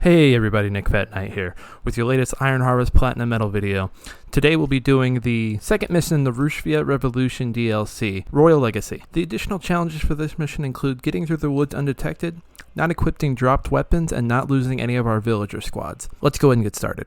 Hey everybody, Nick Fat Knight here with your latest Iron Harvest Platinum Metal video. Today we'll be doing the second mission in the Rusviet Revolution DLC, Royal Legacy. The additional challenges for this mission include getting through the woods undetected, not equipping dropped weapons, and not losing any of our villager squads. Let's go ahead and get started.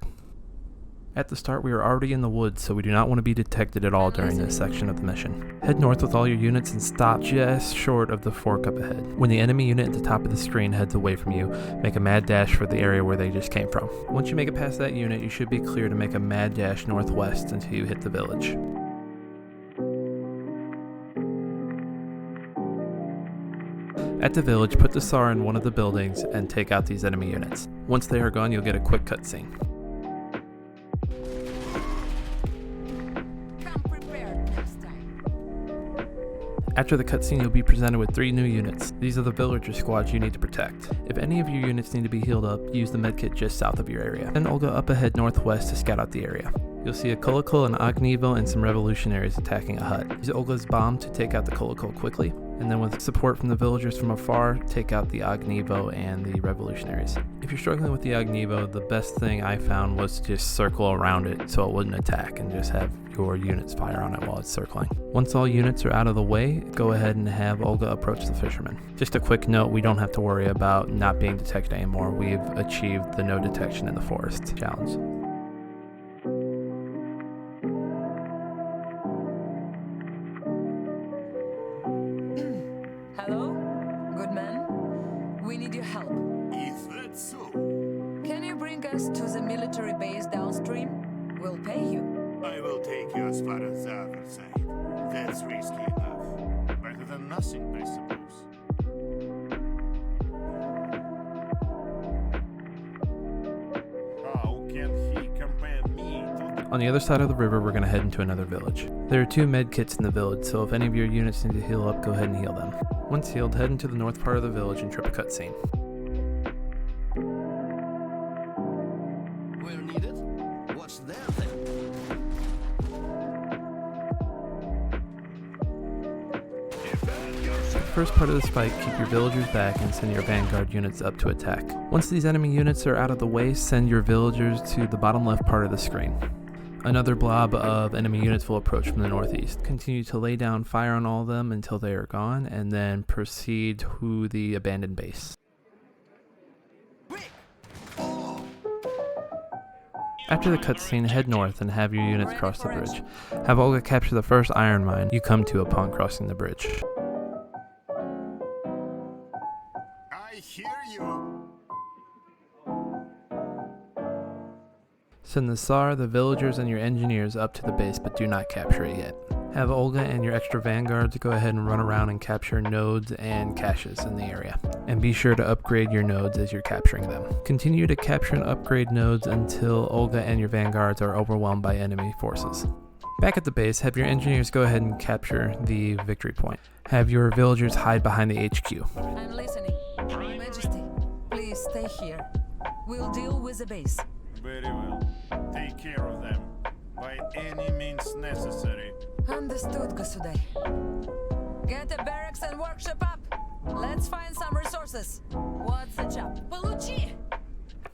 At the start, we are already in the woods, so we do not want to be detected at all during this section of the mission. Head north with all your units and stop just short of the fork up ahead. When the enemy unit at the top of the screen heads away from you, make a mad dash for the area where they just came from. Once you make it past that unit, you should be clear to make a mad dash northwest until you hit the village. At the village, put the SAR in one of the buildings and take out these enemy units. Once they are gone, you'll get a quick cutscene. After the cutscene, you'll be presented with 3 new units. These are the villager squads you need to protect. If any of your units need to be healed up, use the medkit just south of your area. Then Olga up ahead northwest to scout out the area. You'll see a Kolokol, an Ognivo, and some revolutionaries attacking a hut. Use Olga's bomb to take out the Kolokol quickly, and then with support from the villagers from afar, take out the Ognivo and the revolutionaries. If you're struggling with the Ognivo, the best thing I found was to just circle around it so it wouldn't attack and just have your units fire on it while it's circling. Once all units are out of the way, go ahead and have Olga approach the fisherman. Just a quick note, we don't have to worry about not being detected anymore. We've achieved the no detection in the forest challenge. Hello? Good man? We need your help. Is that so? Can you bring us to the military base downstream? We'll pay you. I will take you as far as the other side. That's risky enough. Better than nothing, I suppose. How can he compare me to... On the other side of the river, we're going to head into another village. There are 2 med kits in the village, so if any of your units need to heal up, go ahead and heal them. Once healed, head into the north part of the village and trip a cutscene. Where needed? What's there then? First part of this fight, keep your villagers back and send your vanguard units up to attack. Once these enemy units are out of the way, send your villagers to the bottom left part of the screen. Another blob of enemy units will approach from the northeast. Continue to lay down fire on all of them until they are gone, and then proceed to the abandoned base. After the cutscene, head north and have your units cross the bridge. Have Olga capture the first iron mine you come to upon crossing the bridge. I hear you. Send the SAR, the villagers, and your engineers up to the base, but do not capture it yet. Have Olga and your extra vanguards go ahead and run around and capture nodes and caches in the area. And be sure to upgrade your nodes as you're capturing them. Continue to capture and upgrade nodes until Olga and your vanguards are overwhelmed by enemy forces. Back at the base, have your engineers go ahead and capture the victory point. Have your villagers hide behind the HQ. I'm listening. Majesty, please stay here. We'll deal with the base. Very well. Take care of them. By any means necessary. Understood, Gasuday. Get the barracks and workshop up. Let's find some resources. What's the job? Получи!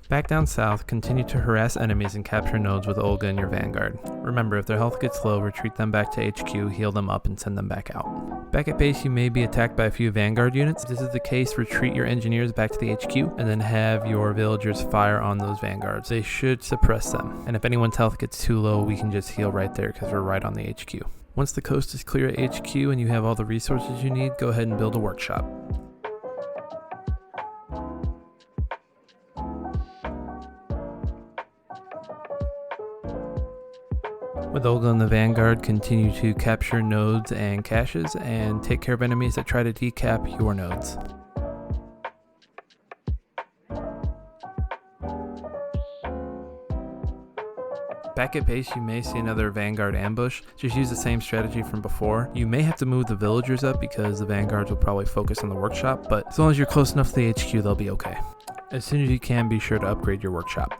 Back down south, continue to harass enemies and capture nodes with Olga and your vanguard. Remember, if their health gets low, retreat them back to HQ, heal them up, and send them back out. Back at base, you may be attacked by a few vanguard units. If this is the case, retreat your engineers back to the HQ, and then have your villagers fire on those vanguards. They should suppress them, and if anyone's health gets too low, we can just heal right there because we're right on the HQ. Once the coast is clear at HQ and you have all the resources you need, go ahead and build a workshop. With Olga and the Vanguard, continue to capture nodes and caches and take care of enemies that try to decap your nodes. Back at base, you may see another Vanguard ambush. Just use the same strategy from before. You may have to move the villagers up because the Vanguards will probably focus on the workshop, but as long as you're close enough to the HQ, they'll be okay. As soon as you can, be sure to upgrade your workshop.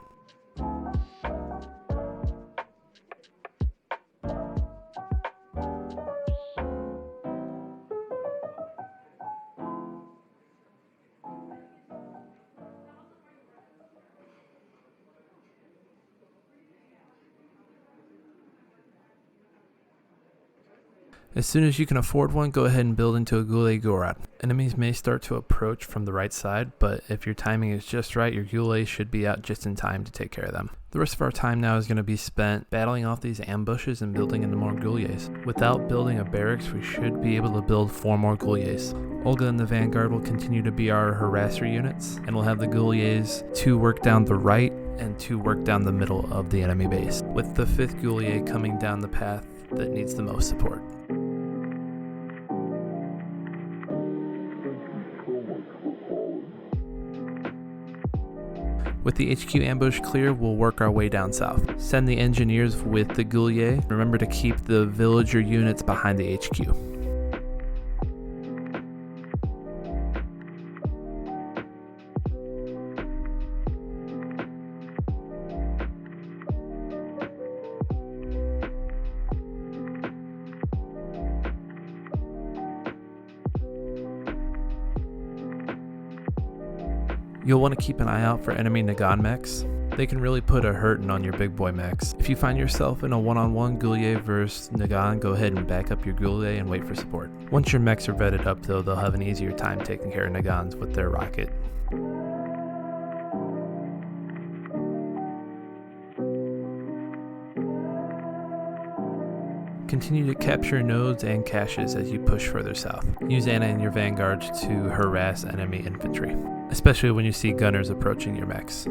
As soon as you can afford one, go ahead and build into a Goulet Gorod. Enemies may start to approach from the right side, but if your timing is just right, your Goulet should be out just in time to take care of them. The rest of our time now is going to be spent battling off these ambushes and building into more Goulets. Without building a barracks, we should be able to build 4 more Goulets. Olga and the Vanguard will continue to be our harasser units, and we'll have the Goulets 2 work down the right and 2 work down the middle of the enemy base, with the 5th Goulet coming down the path that needs the most support. With the HQ ambush clear, we'll work our way down south. Send the engineers with the Goulet. Remember to keep the villager units behind the HQ. You'll want to keep an eye out for enemy Nagan mechs. They can really put a hurtin' on your big boy mechs. If you find yourself in a one-on-one Goulet versus Nagan, go ahead and back up your Goulet and wait for support. Once your mechs are vetted up though, they'll have an easier time taking care of Nagans with their rocket. Continue to capture nodes and caches as you push further south. Use Anna and your vanguards to harass enemy infantry, especially when you see gunners approaching your mechs.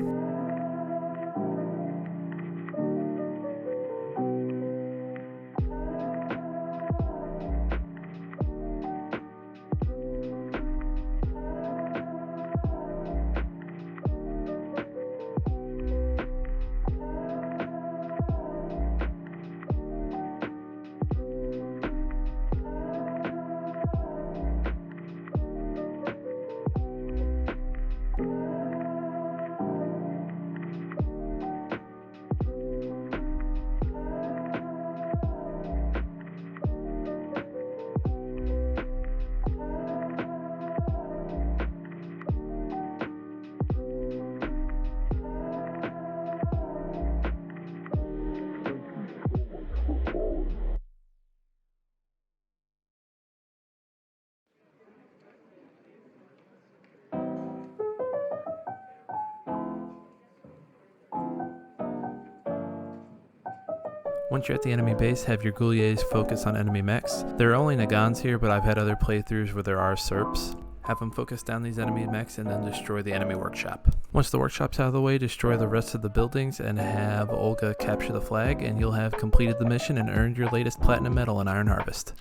Once you're at the enemy base, have your Goulets focus on enemy mechs. There are only Nagans here, but I've had other playthroughs where there are Serps. Have them focus down these enemy mechs and then destroy the enemy workshop. Once the workshop's out of the way, destroy the rest of the buildings and have Olga capture the flag, and you'll have completed the mission and earned your latest platinum medal in Iron Harvest.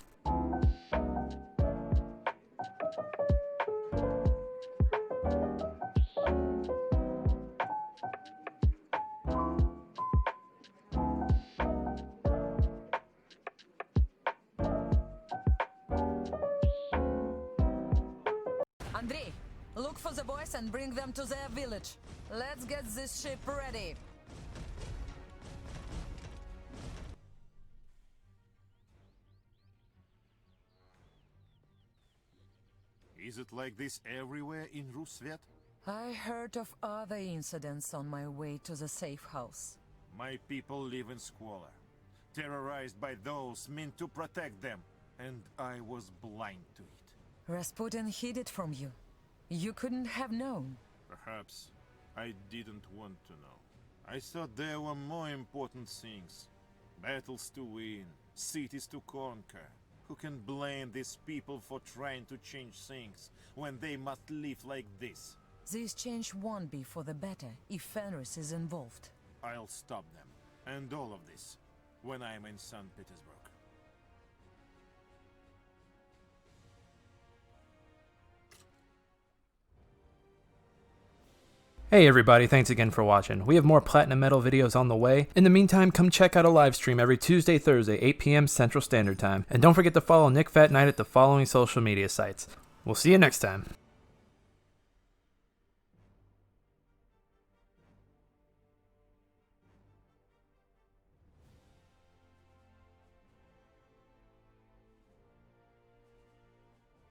Andrei, look for the boys and bring them to their village. Let's get this ship ready. Is it like this everywhere in Rusviet? I heard of other incidents on my way to the safe house. My people live in squalor, terrorized by those meant to protect them, and I was blind to it. Rasputin hid it from you. You couldn't have known. Perhaps I didn't want to know. I thought there were more important things. Battles to win, cities to conquer. Who can blame these people for trying to change things when they must live like this? This change won't be for the better if Fenris is involved. I'll stop them, and all of this, when I'm in St. Petersburg. Hey everybody, thanks again for watching. We have more Platinum Medal videos on the way. In the meantime, come check out a live stream every Tuesday, Thursday, 8 p.m. Central Standard Time. And don't forget to follow Nick Fat Knight at the following social media sites. We'll see you next time.